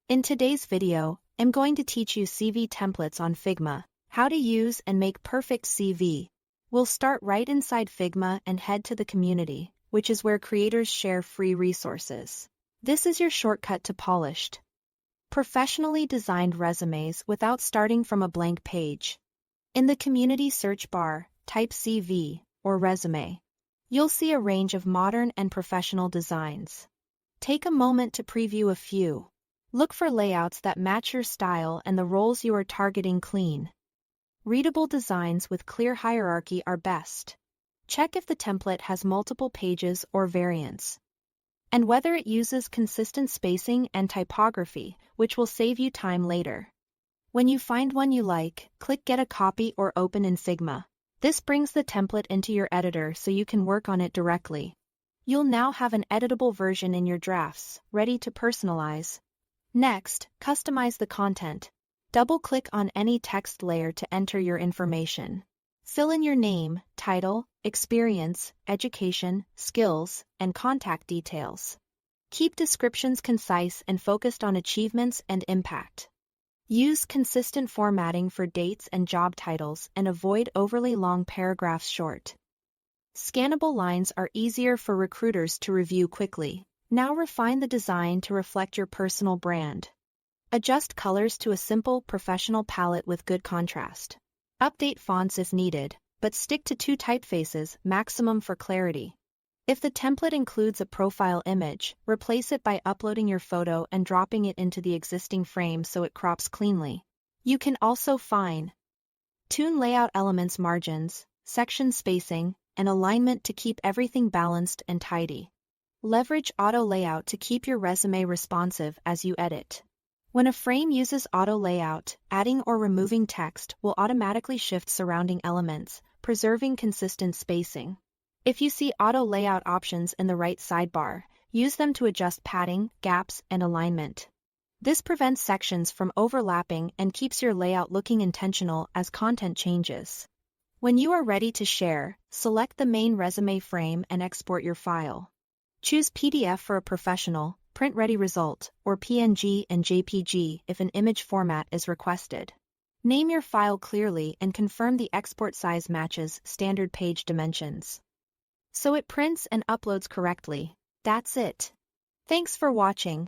In today's video, I'm going to teach you CV templates on Figma, how to use and make perfect CV. We'll start right inside Figma and head to the community, which is where creators share free resources. This is your shortcut to polished, professionally designed resumes without starting from a blank page. In the community search bar, type CV or resume. You'll see a range of modern and professional designs. Take a moment to preview a few. Look for layouts that match your style and the roles you are targeting. Clean, readable designs with clear hierarchy are best. Check if the template has multiple pages or variants, and whether it uses consistent spacing and typography, which will save you time later. When you find one you like, click Get a Copy or Open in Figma. This brings the template into your editor so you can work on it directly. You'll now have an editable version in your drafts, ready to personalize. Next, customize the content. Double-click on any text layer to enter your information. Fill in your name, title, experience, education, skills, and contact details. Keep descriptions concise and focused on achievements and impact. Use consistent formatting for dates and job titles and avoid overly long paragraphs. Short, scannable lines are easier for recruiters to review quickly. Now refine the design to reflect your personal brand. Adjust colors to a simple, professional palette with good contrast. Update fonts if needed, but stick to 2 typefaces maximum for clarity. If the template includes a profile image, replace it by uploading your photo and dropping it into the existing frame so it crops cleanly. You can also fine-tune layout elements, margins, section spacing, and alignment to keep everything balanced and tidy. Leverage auto layout to keep your resume responsive as you edit. When a frame uses auto layout, adding or removing text will automatically shift surrounding elements, preserving consistent spacing. If you see auto layout options in the right sidebar, use them to adjust padding, gaps, and alignment. This prevents sections from overlapping and keeps your layout looking intentional as content changes. When you are ready to share, select the main resume frame and export your file. Choose PDF for a professional, print-ready result, or PNG and JPG if an image format is requested. Name your file clearly and confirm the export size matches standard page dimensions, so it prints and uploads correctly. That's it. Thanks for watching.